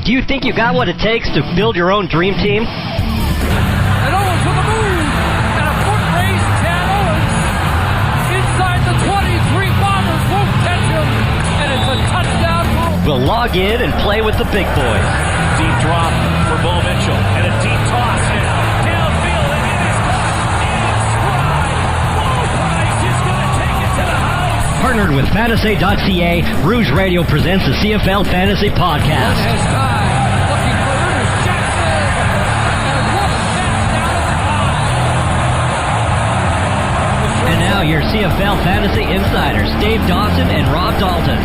Do you think you got what it takes to build your own dream team? And Owens with a move, and a foot race, Chad Owens. Inside the 23, Bombers won't catch him, and it's a touchdown. We'll log in and play with the big boys. Deep drop for Bo Mitchell, and a deep toss now. Downfield, and it is caught. Bo Price is going to take it to the house. Partnered with Fantasy.ca, Rouge Radio presents the CFL Fantasy Podcast. Has time, looking for Ernest Jackson, and what a pass down at the 5. And now your CFL Fantasy Insiders, Dave Dawson and Rob Dalton.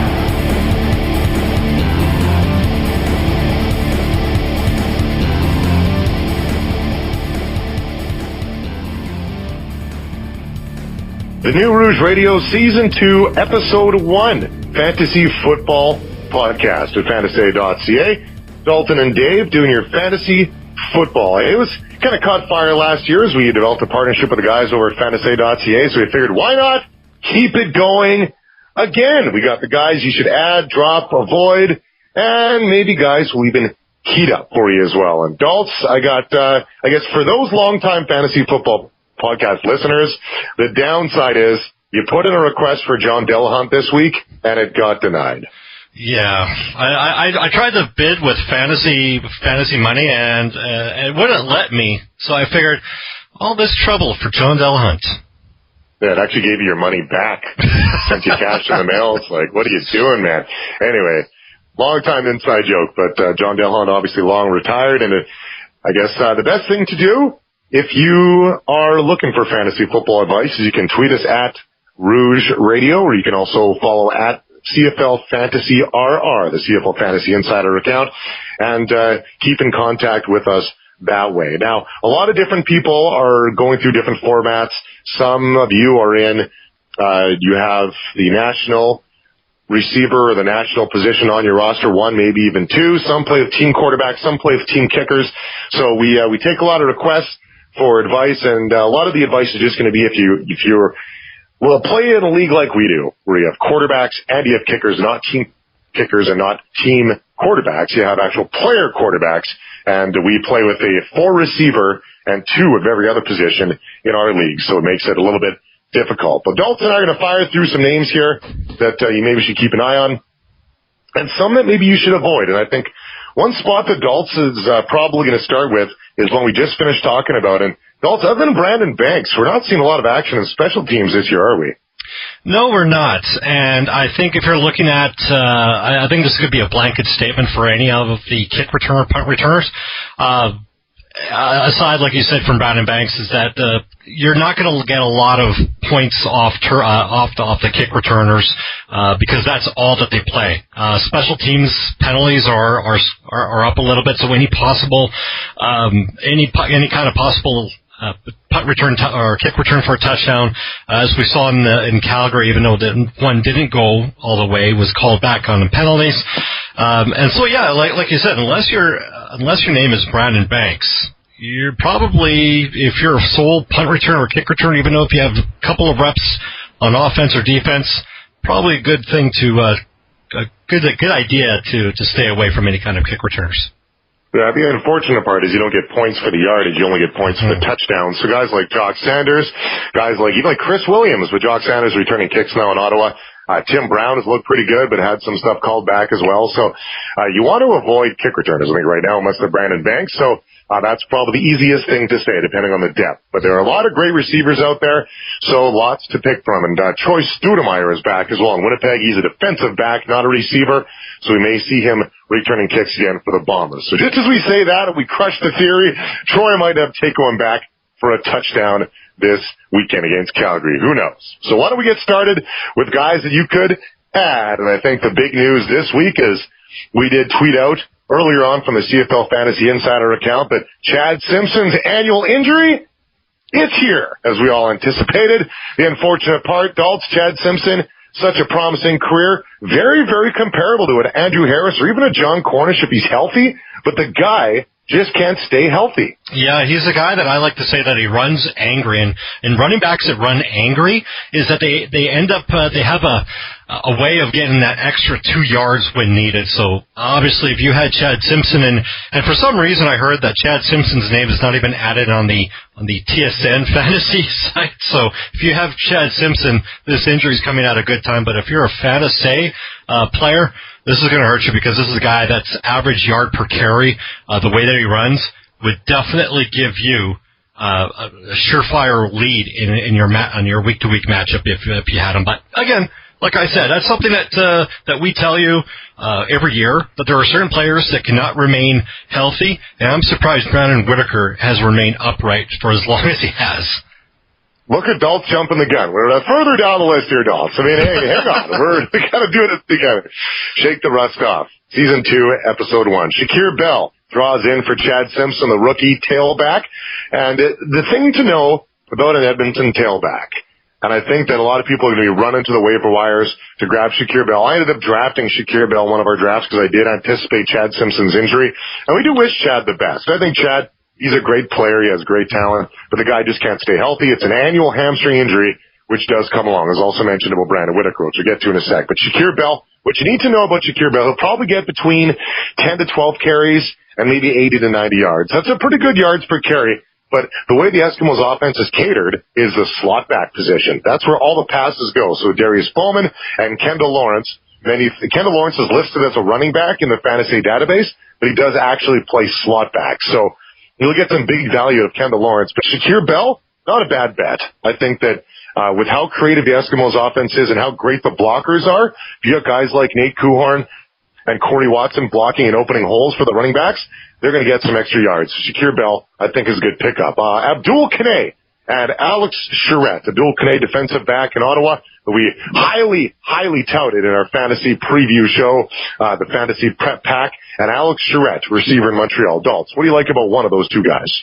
The new Rouge Radio Season 2, Episode 1, Fantasy Football Podcast at Fantasy.ca. Dalton and Dave doing your fantasy football. It was kind of caught fire last year as we developed a partnership with the guys over at Fantasy.ca, so we figured, why not keep it going again? We got the guys you should add, drop, avoid, and maybe guys will even heat up for you as well. And Dalts, I got, I guess for those longtime fantasy football podcast listeners, the downside is you put in a request for John Delahunt this week, and it got denied. Yeah, I tried to bid with fantasy money, and it wouldn't let me. So I figured, all this trouble for John Delahunt. Yeah, it actually gave you your money back. Sent you cash in the mail. It's like, what are you doing, man? Anyway, long time inside joke, but John Delahunt obviously long retired, and I guess the best thing to do if you are looking for fantasy football advice, you can tweet us at Rouge Radio, or you can also follow at CFL Fantasy RR, the CFL Fantasy Insider account, and keep in contact with us that way. Now, a lot of different people are going through different formats. Some of you are in, you have the national receiver or the national position on your roster, one, maybe even two. Some play with team quarterbacks, some play with team kickers. So we take a lot of requests for advice, and a lot of the advice is just going to be if you're play in a league like we do, where you have quarterbacks and you have kickers, not team kickers and not team quarterbacks. You have actual player quarterbacks, and we play with a 4 receiver and 2 of every other position in our league, so it makes it a little bit difficult. But Dalton and I are going to fire through some names here that you maybe should keep an eye on, and some that maybe you should avoid. And I think one spot that Daltz is probably going to start with is one we just finished talking about. And Daltz, other than Brandon Banks, we're not seeing a lot of action in special teams this year, are we? No, we're not. And I think if you're looking at, I think this could be a blanket statement for any of the kick returner, punt returners. Aside, like you said, from Brandon Banks, is that you're not going to get a lot of points off the kick returners because that's all that they play. Special teams penalties are up a little bit, so any kind of possible punt return or kick return for a touchdown, as we saw in Calgary, even though one didn't go all the way, was called back on the penalties. And so, yeah, like you said, unless your name is Brandon Banks, you're probably, if you're a sole punt return or kick return, even though if you have a couple of reps on offense or defense, probably a good thing a good idea to stay away from any kind of kick returners. Yeah, the unfortunate part is you don't get points for the yardage. You only get points for the touchdowns. So guys like Jock Sanders, guys like even like Chris Williams, with Jock Sanders returning kicks now in Ottawa. Tim Brown has looked pretty good, but had some stuff called back as well. So you want to avoid kick returners, I think, right now, unless they're Brandon Banks. So that's probably the easiest thing to say, depending on the depth. But there are a lot of great receivers out there, so lots to pick from. And Troy Stoudemire is back as well in Winnipeg. He's a defensive back, not a receiver, so we may see him returning kicks again for the Bombers. So just as we say that, we crush the theory, Troy might have Takeo back for a touchdown this weekend against Calgary. Who knows? So why don't we get started with guys that you could add? And I think the big news this week is we did tweet out earlier on from the CFL Fantasy Insider account that Chad Simpson's annual injury is here, as we all anticipated. The unfortunate part, Daltz, Chad Simpson, such a promising career, very, very comparable to an Andrew Harris or even a John Cornish if he's healthy, but the guy just can't stay healthy. Yeah, he's a guy that I like to say that he runs angry, and running backs that run angry is that they end up they have a way of getting that extra 2 yards when needed. So obviously, if you had Chad Simpson, and for some reason I heard that Chad Simpson's name is not even added on the TSN fantasy site. So if you have Chad Simpson, this injury's coming at a good time. But if you're a fantasy player, this is going to hurt you, because this is a guy that's average yard per carry. The way that he runs would definitely give you a surefire lead in your week-to-week matchup if you had him. But again, like I said, that's something that we tell you every year, that there are certain players that cannot remain healthy, and I'm surprised Brandon Whitaker has remained upright for as long as he has. Look at Daltz jumping the gun. We're further down the list here, Daltz. I mean, hey, hang on. We got to do it together. Shake the rust off. Season 2, Episode 1. Shakir Bell draws in for Chad Simpson, the rookie tailback. And the thing to know about an Edmonton tailback, and I think that a lot of people are going to be running to the waiver wires to grab Shakir Bell. I ended up drafting Shakir Bell one of our drafts because I did anticipate Chad Simpson's injury. And we do wish Chad the best. I think Chad, he's a great player. He has great talent, but the guy just can't stay healthy. It's an annual hamstring injury, which does come along, as also mentioned about Brandon Whitaker, which we'll get to in a sec. But Shakir Bell, what you need to know about Shakir Bell, he'll probably get between 10 to 12 carries and maybe 80 to 90 yards. That's a pretty good yards per carry. But the way the Eskimos' offense is catered is the slot back position. That's where all the passes go. So Darius Bowman and Kendall Lawrence. Kendall Lawrence is listed as a running back in the fantasy database, but he does actually play slot back. So you'll get some big value of Kendall Lawrence. But Shakir Bell, not a bad bet. I think that with how creative the Eskimos' offense is and how great the blockers are, if you have guys like Nate Kuhorn and Corey Watson blocking and opening holes for the running backs, they're going to get some extra yards. Shakir Bell, I think, is a good pickup. Abdul Kanay and Alex Charette. Abdul Kanay, defensive back in Ottawa, that we highly, highly touted in our fantasy preview show, the Fantasy Prep Pack, and Alex Charette, receiver in Montreal. Daltz, what do you like about one of those two guys?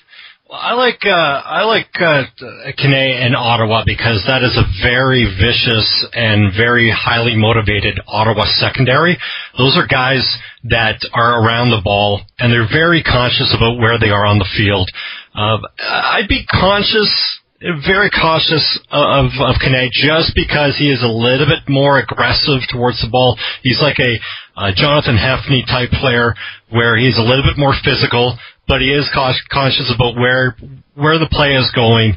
Well, I like Kanay in Ottawa because that is a very vicious and very highly motivated Ottawa secondary. Those are guys that are around the ball, and they're very conscious about where they are on the field. I'd be very cautious of Kanay just because he is a little bit more aggressive towards the ball. He's like a Jonathan Hefney type player where he's a little bit more physical, but he is conscious about where the play is going.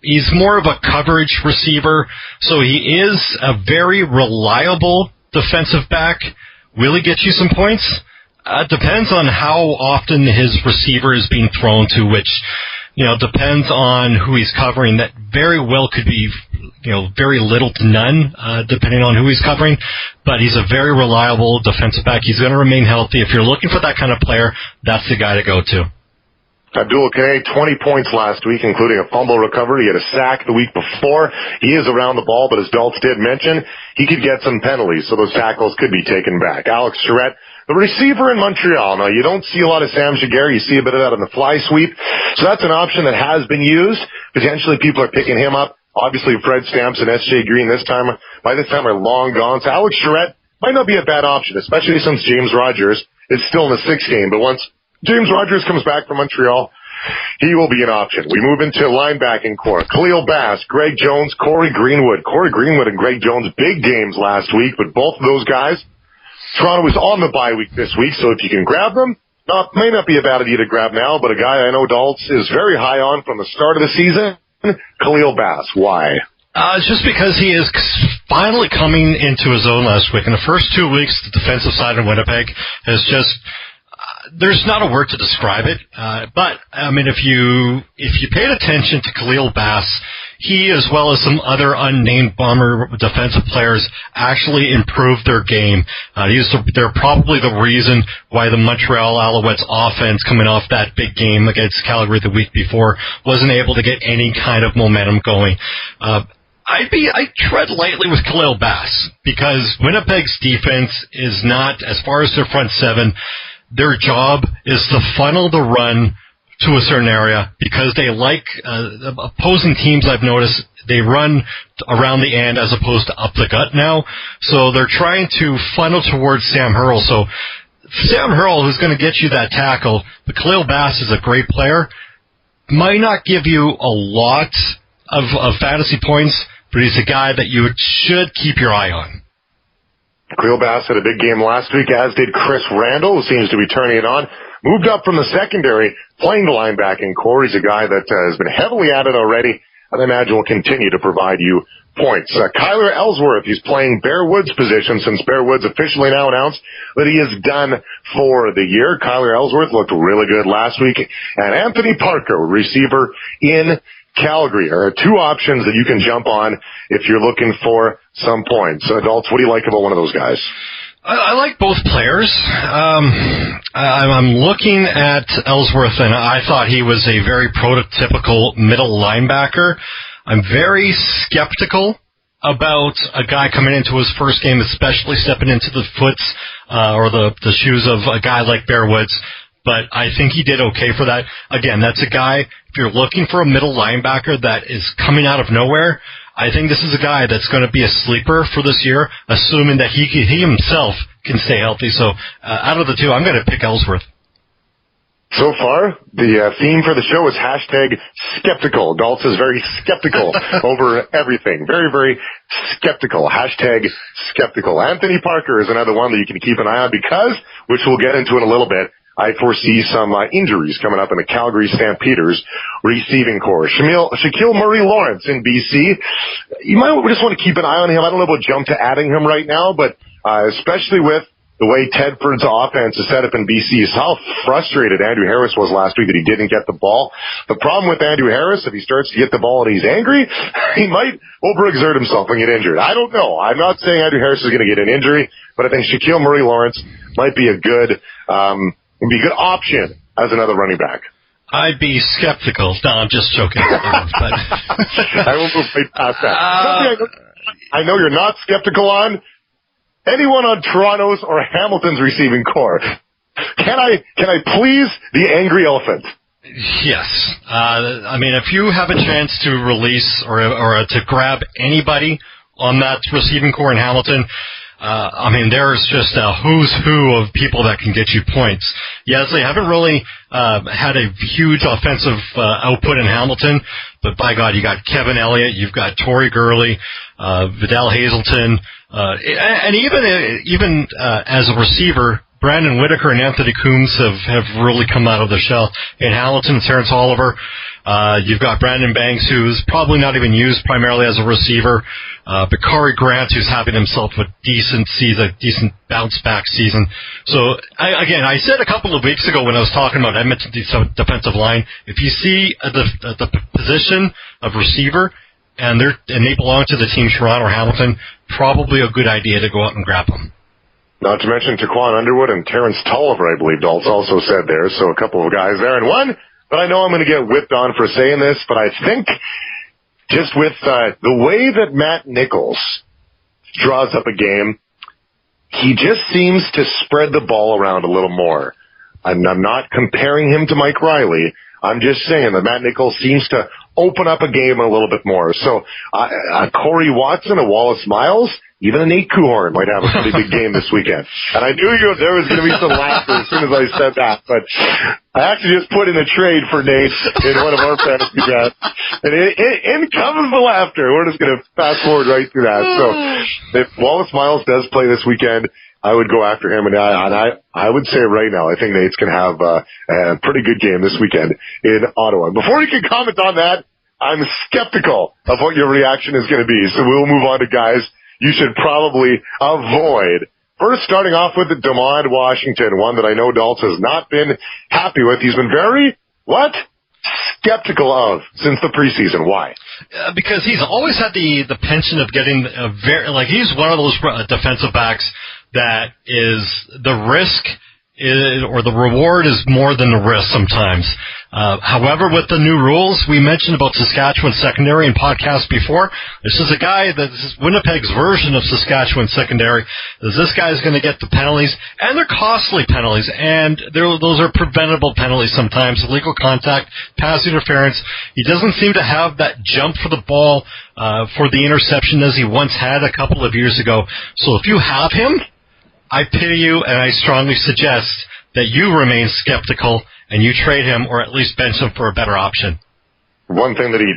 He's more of a coverage receiver, so he is a very reliable defensive back. Will he get you some points? Depends on how often his receiver is being thrown to, which, depends on who he's covering. That very well could be, very little to none, depending on who he's covering. But he's a very reliable defensive back. He's going to remain healthy. If you're looking for that kind of player, that's the guy to go to. Abdul Kanay, 20 points last week, including a fumble recovery. He had a sack the week before. He is around the ball, but as Daltz did mention, he could get some penalties, so those tackles could be taken back. Alex Charette, the receiver in Montreal. Now, you don't see a lot of Sam Giguère. You see a bit of that on the fly sweep. So that's an option that has been used. Potentially people are picking him up. Obviously, Fred Stamps and S.J. Green by this time are long gone. So Alex Charette might not be a bad option, especially since James Rogers is still in the 6th game. But once James Rogers comes back from Montreal, he will be an option. We move into linebacking core. Khalil Bass, Greg Jones, Corey Greenwood. Corey Greenwood and Greg Jones, big games last week, but both of those guys, Toronto is on the bye week this week, so if you can grab them, may not be a bad idea to grab now, but a guy I know Daltz is very high on from the start of the season, Khalil Bass. Why? Just because he is finally coming into his own last week. In the first 2 weeks, the defensive side of Winnipeg has just... there's not a word to describe it, but I mean, if you paid attention to Khalil Bass, he, as well as some other unnamed Bomber defensive players, actually improved their game. They're probably the reason why the Montreal Alouettes offense, coming off that big game against Calgary the week before, wasn't able to get any kind of momentum going. I tread lightly with Khalil Bass because Winnipeg's defense is not, as far as their front seven, their job is to funnel the run to a certain area because they like opposing teams. I've noticed they run around the end as opposed to up the gut now. So they're trying to funnel towards Sam Hurl. So Sam Hurl, who's going to get you that tackle, but Khalil Bass is a great player, might not give you a lot of fantasy points, but he's a guy that you should keep your eye on. Khalil Bass had a big game last week, as did Chris Randall, who seems to be turning it on. Moved up from the secondary, playing the linebacking core. He's a guy that has been heavily at it already, and I imagine will continue to provide you points. Kyler Ellsworth, he's playing Bear Woods' position since Bear Woods officially now announced that he is done for the year. Kyler Ellsworth looked really good last week. And Anthony Parker, receiver in Calgary, are two options that you can jump on if you're looking for some points. Adults, what do you like about one of those guys? I like both players. I'm looking at Ellsworth, and I thought he was a very prototypical middle linebacker. I'm very skeptical about a guy coming into his first game, especially stepping into the foots or the shoes of a guy like Bear Woods. But I think he did okay for that. Again, that's a guy, if you're looking for a middle linebacker that is coming out of nowhere, I think this is a guy that's going to be a sleeper for this year, assuming that he himself can stay healthy. So out of the two, I'm going to pick Ellsworth. So far, the theme for the show is hashtag skeptical. Daltz is very skeptical over everything. Very, very skeptical. Hashtag skeptical. Anthony Parker is another one that you can keep an eye on because, which we'll get into in a little bit, I foresee some injuries coming up in the Calgary Stampeders receiving core. Shaquille Murray-Lawrence in BC. You might just want to keep an eye on him. I don't know about jump to adding him right now, but especially with the way Tedford's offense is set up in BC, is how frustrated Andrew Harris was last week that he didn't get the ball. The problem with Andrew Harris, if he starts to get the ball and he's angry, he might overexert himself and get injured. I don't know. I'm not saying Andrew Harris is going to get an injury, but I think Shaquille Murray-Lawrence might be a good option as another running back. I'd be skeptical. No, I'm just joking. But I will move right past that. I know you're not skeptical on anyone on Toronto's or Hamilton's receiving core. Can I please the angry elephant? Yes. I mean, if you have a chance to release or to grab anybody on that receiving core in Hamilton, I mean, there's just a who's who of people that can get you points. Yes, they haven't really had a huge offensive output in Hamilton, but by God, you got Kevin Elliott, you've got Torrey Gurley, Vidal Hazelton, and even as a receiver, Brandon Whitaker and Anthony Coombs have really come out of their shell. In Hamilton, Terrence Oliver. You've got Brandon Banks, who's probably not even used primarily as a receiver. Bakari Grant, who's having himself a decent bounce-back season. So, I said a couple of weeks ago when I was talking about Edmonton's defensive line, if you see the position of receiver and they belong to the team Toronto or Hamilton, probably a good idea to go out and grab them. Not to mention Taquan Underwood and Terrence Tolliver, I believe Daltz also said there. So a couple of guys there. And one that I know I'm going to get whipped on for saying this, but I think just with the way that Matt Nichols draws up a game, he just seems to spread the ball around a little more. I'm not comparing him to Mike Riley. I'm just saying that Matt Nichols seems to open up a game a little bit more. So Corey Watson, a Wallace Miles, even a Nate Kuhorn might have a pretty big game this weekend. And I knew there was going to be some laughter as soon as I said that. But I actually just put in a trade for Nate in one of our fantasy drafts. And in comes the laughter. We're just going to fast forward right through that. So if Wallace Miles does play this weekend, I would go after him. And I would say right now, I think Nate's going to have a pretty good game this weekend in Ottawa. Before you can comment on that, I'm skeptical of what your reaction is going to be. So we'll move on to guys you should probably avoid. First, starting off with DeMond Washington, one that I know Daltz has not been happy with. He's been very, skeptical of since the preseason. Why? Because he's always had the penchant of getting he's one of those defensive backs that is the risk or the reward is more than the risk sometimes. However, with the new rules, we mentioned about Saskatchewan secondary in podcasts before. This is a guy this is Winnipeg's version of Saskatchewan secondary. This guy is going to get the penalties, and they're costly penalties, and those are preventable penalties sometimes. Illegal contact, pass interference. He doesn't seem to have that jump for the ball for the interception as he once had a couple of years ago. So if you have him, I pity you, and I strongly suggest that you remain skeptical and you trade him or at least bench him for a better option. One thing that he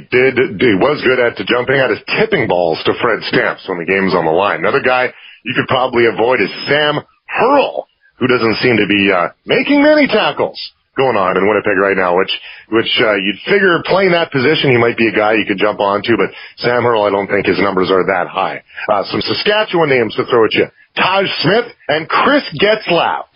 was good at jumping at is tipping balls to Fred Stamps when the game's on the line. Another guy you could probably avoid is Sam Hurl, who doesn't seem to be making many tackles going on in Winnipeg right now, which you'd figure playing that position he might be a guy you could jump onto, but Sam Hurl, I don't think his numbers are that high. Some Saskatchewan names to throw at you. Taj Smith and Chris Getzlaff.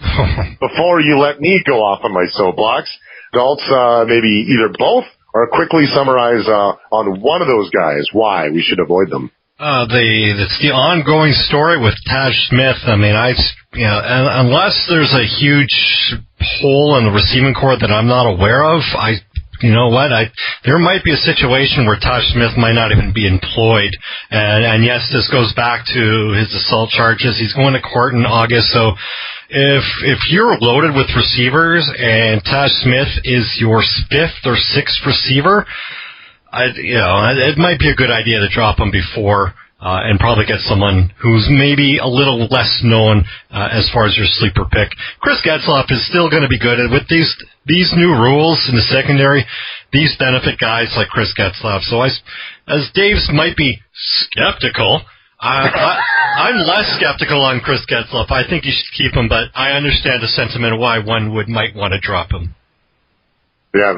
Before you let me go off on my soapbox, adults, maybe either both or quickly summarize on one of those guys why we should avoid them. It's the ongoing story with Taj Smith. I mean, unless there's a huge hole in the receiving core that I'm not aware of, there might be a situation where Taj Smith might not even be employed. And yes, this goes back to his assault charges. He's going to court in August. So if you're loaded with receivers and Taj Smith is your fifth or sixth receiver, it might be a good idea to drop him before and probably get someone who's maybe a little less known as far as your sleeper pick. Chris Getzlaff is still going to be good. With these new rules in the secondary, these benefit guys like Chris Getzlaff. So as Dave's might be skeptical, I'm less skeptical on Chris Getzlaff. I think you should keep him, but I understand the sentiment of why one might want to drop him. Yeah,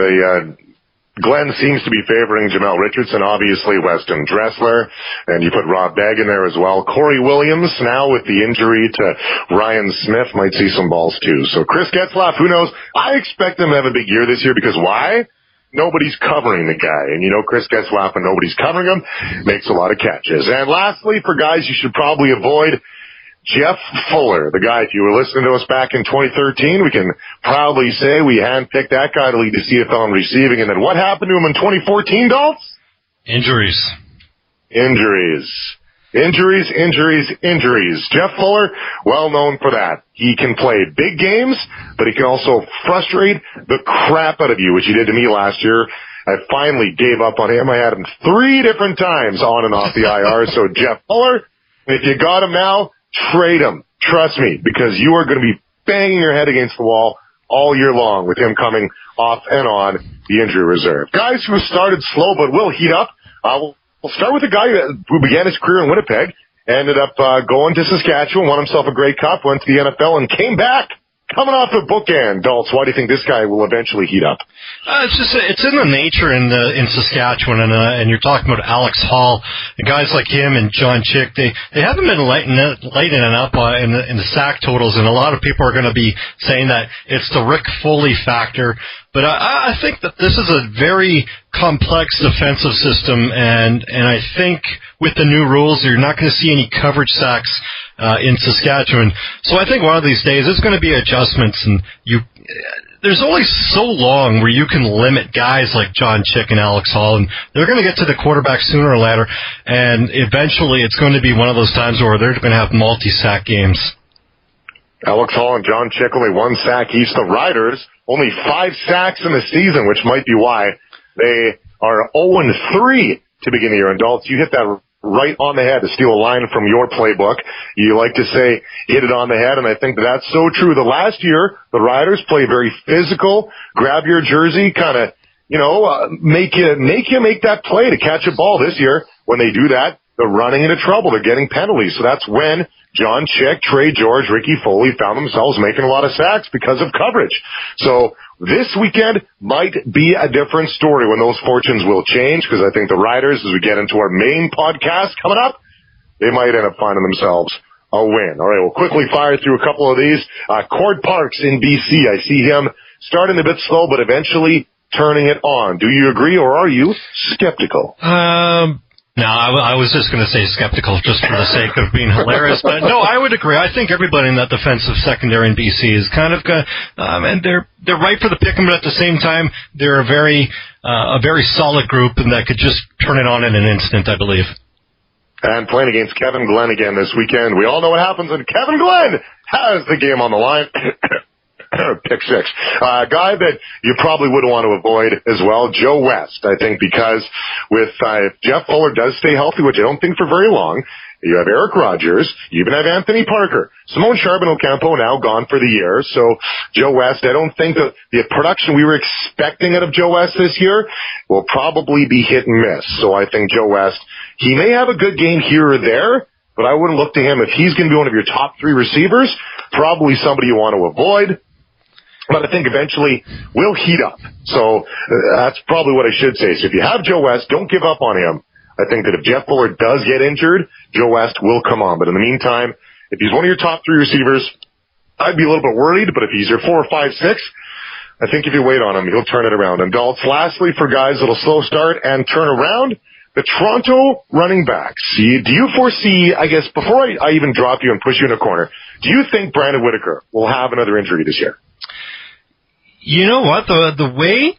Glenn seems to be favoring Jamel Richardson, obviously Weston Dressler, and you put Rob Begg in there as well. Corey Williams, now with the injury to Ryan Smith, might see some balls too. So Chris Getzlaff, who knows? I expect him to have a big year this year because why? Nobody's covering the guy. And Chris Getzlaff, when nobody's covering him, makes a lot of catches. And lastly, for guys you should probably avoid, Jeff Fuller, the guy, if you were listening to us back in 2013, we can proudly say we handpicked that guy to lead the CFL in receiving. And then what happened to him in 2014, Dolph? Injuries. Jeff Fuller, well known for that. He can play big games, but he can also frustrate the crap out of you, which he did to me last year. I finally gave up on him. I had him 3 different times on and off the IR. So Jeff Fuller, if you got him now, trade him. Trust me, because you are going to be banging your head against the wall all year long with him coming off and on the injury reserve. Guys who started slow but will heat up. We'll start with a guy who began his career in Winnipeg, ended up going to Saskatchewan, won himself a Grey Cup, went to the NFL, and came back. Coming off the bookend, Daltz, why do you think this guy will eventually heat up? It's in the nature in Saskatchewan, and you're talking about Alex Hall, and guys like him and John Chick. They haven't been lightening up in the sack totals, and a lot of people are going to be saying that it's the Rick Foley factor. But I think that this is a very complex defensive system, and I think with the new rules, you're not going to see any coverage sacks in Saskatchewan. So I think one of these days it's going to be adjustments, and there's only so long where you can limit guys like John Chick and Alex Hall, and they're going to get to the quarterback sooner or later, and eventually it's going to be one of those times where they're going to have multi-sack games. Alex Hall and John Chick only 1 sack each. The Riders only 5 sacks in the season, which might be why they are 0-3 to begin the year. And Daltz, you hit that right on the head to steal a line from your playbook. You like to say, hit it on the head, and I think that's so true. The last year, the Riders play very physical, grab your jersey, kind of, make you make that play to catch a ball. This year, when they do that, they're running into trouble. They're getting penalties. So that's when John Chick, Trey George, Ricky Foley found themselves making a lot of sacks because of coverage. So this weekend might be a different story when those fortunes will change, because I think the Riders, as we get into our main podcast coming up, they might end up finding themselves a win. All right, we'll quickly fire through a couple of these. Cord Parks in BC, I see him starting a bit slow, but eventually turning it on. Do you agree, or are you skeptical? No, I was just going to say skeptical just for the sake of being hilarious. But no, I would agree. I think everybody in that defensive secondary in BC is kind of and they're right for the pick'em, but at the same time, they're a very solid group, and that could just turn it on in an instant, I believe. And playing against Kevin Glenn again this weekend. We all know what happens when Kevin Glenn has the game on the line. Pick 6. A guy that you probably would want to avoid as well, Joe West, I think, because if Jeff Fuller does stay healthy, which I don't think for very long, You have Eric Rogers. You even have Anthony Parker. Simone Charbonneau-Campo now gone for the year. So Joe West, I don't think that the production we were expecting out of Joe West this year will probably be hit and miss. So I think Joe West, he may have a good game here or there, but I wouldn't look to him if he's going to be one of your top 3 receivers, probably somebody you want to avoid. But I think eventually we'll heat up. So that's probably what I should say. So if you have Joe West, don't give up on him. I think that if Jeff Fuller does get injured, Joe West will come on. But in the meantime, if he's one of your top 3 receivers, I'd be a little bit worried. But if he's your 4 or 5, 6, I think if you wait on him, he'll turn it around. And Daltz, lastly, for guys that'll slow start and turn around, the Toronto running backs. Do you foresee, I guess, before I even drop you and push you in a corner, do you think Brandon Whitaker will have another injury this year? You know what? The way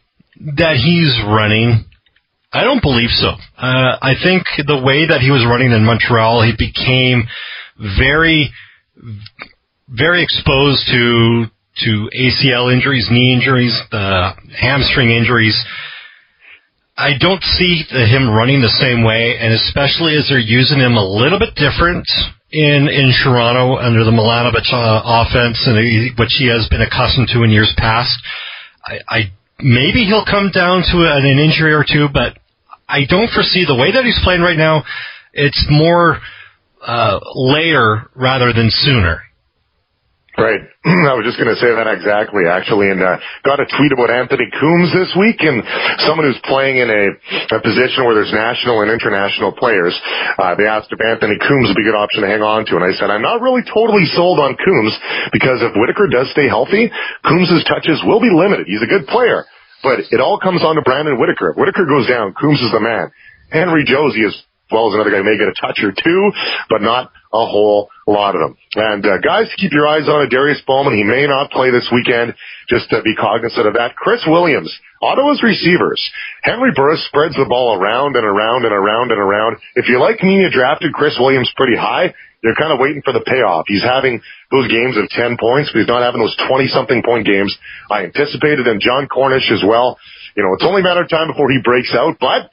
that he's running, I don't believe so. I think the way that he was running in Montreal, he became very, very exposed to ACL injuries, knee injuries, hamstring injuries. I don't see him running the same way, and especially as they're using him a little bit different in Toronto under the Milanovic offense, and which he has been accustomed to in years past. I maybe he'll come down to an injury or two, but I don't foresee the way that he's playing right now. It's more later rather than sooner. Right. I was just going to say that exactly, actually, and got a tweet about Anthony Coombs this week, and someone who's playing in a position where there's national and international players. They asked if Anthony Coombs would be a good option to hang on to, and I said, I'm not really totally sold on Coombs, because if Whitaker does stay healthy, Coombs' touches will be limited. He's a good player, but it all comes on to Brandon Whitaker. If Whitaker goes down, Coombs is the man. Henry Josie, as well as another guy, may get a touch or two, but not a whole lot of them. And guys, keep your eyes on it. Darius Bowman, he may not play this weekend. Just to be cognizant of that. Chris Williams, Ottawa's receivers. Henry Burris spreads the ball around and around and around and around. If you like me, you drafted Chris Williams pretty high, you're kind of waiting for the payoff. He's having those games of 10 points, but he's not having those 20-something point games I anticipated. And John Cornish as well. You know, it's only a matter of time before he breaks out, but,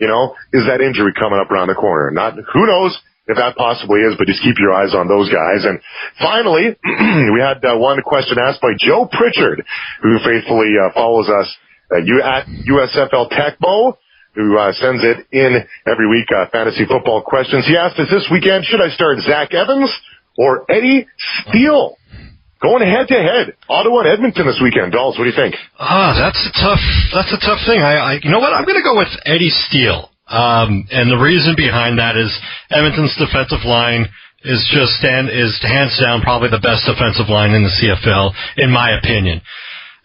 you know, is that injury coming up around the corner? Who knows if that possibly is, but just keep your eyes on those guys. And finally, we had one question asked by Joe Pritchard, who faithfully follows us at USFL Techbo, who sends it in every week, fantasy football questions. He asked us this weekend, should I start Zach Evans or Eddie Steele? Going head-to-head, Ottawa and Edmonton this weekend. Daltz, what do you think? That's a tough thing. You know what? I'm going to go with Eddie Steele. And the reason behind that is Edmonton's defensive line is hands down probably the best defensive line in the CFL, in my opinion.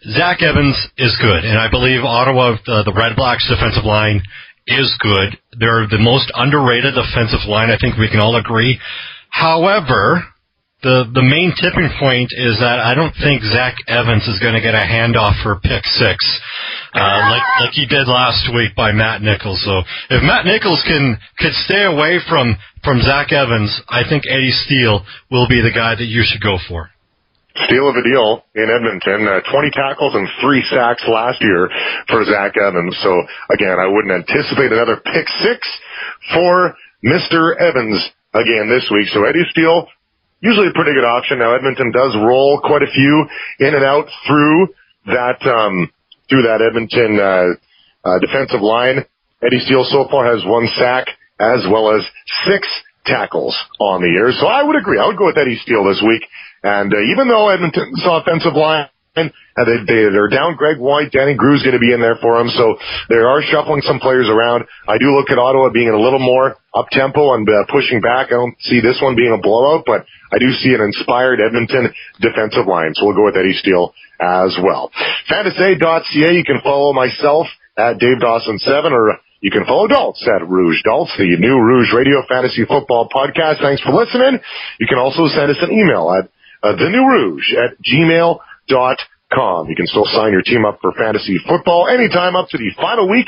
Zach Evans is good, and I believe Ottawa, the Red Blacks defensive line is good. They're the most underrated defensive line, I think we can all agree. However, the main tipping point is that I don't think Zach Evans is going to get a handoff for pick 6, like he did last week by Matt Nichols. So if Matt Nichols could stay away from Zach Evans, I think Eddie Steele will be the guy that you should go for. Steal of a deal in Edmonton. 20 tackles and 3 sacks last year for Zach Evans. So again, I wouldn't anticipate another pick 6 for Mr. Evans again this week. So Eddie Steele, usually a pretty good option. Now, Edmonton does roll quite a few in and out through that Edmonton defensive line. Eddie Steele so far has 1 sack as well as 6 tackles on the year. So I would agree. I would go with Eddie Steele this week. And even though Edmonton's offensive line, they're down Greg White, Danny Grew's going to be in there for him, so they are shuffling some players around. I do look at Ottawa being a little more up-tempo and pushing back. I don't see this one being a blowout, but I do see an inspired Edmonton defensive line, so we'll go with Eddie Steele as well. Fantasy.ca, you can follow myself at Dave Dawson7, or you can follow Daltz at Rouge Daltz, the new Rouge Radio Fantasy Football Podcast. Thanks for listening. You can also send us an email at thenewrouge@gmail.com. You can still sign your team up for fantasy football anytime up to the final week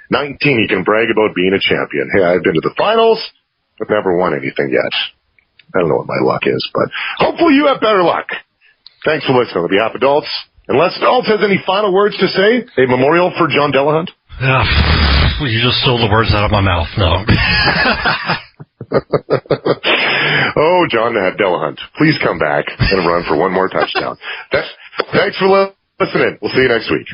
19. You can brag about being a champion. Hey, I've been to the finals, but never won anything yet. I don't know what my luck is, but hopefully you have better luck. Thanks for listening. On behalf of Daltz, unless Daltz has any final words to say, a memorial for John Delahunt? You just stole the words out of my mouth. No. Oh, John Delahunt, please come back and run for one more touchdown. Thanks for listening. We'll see you next week.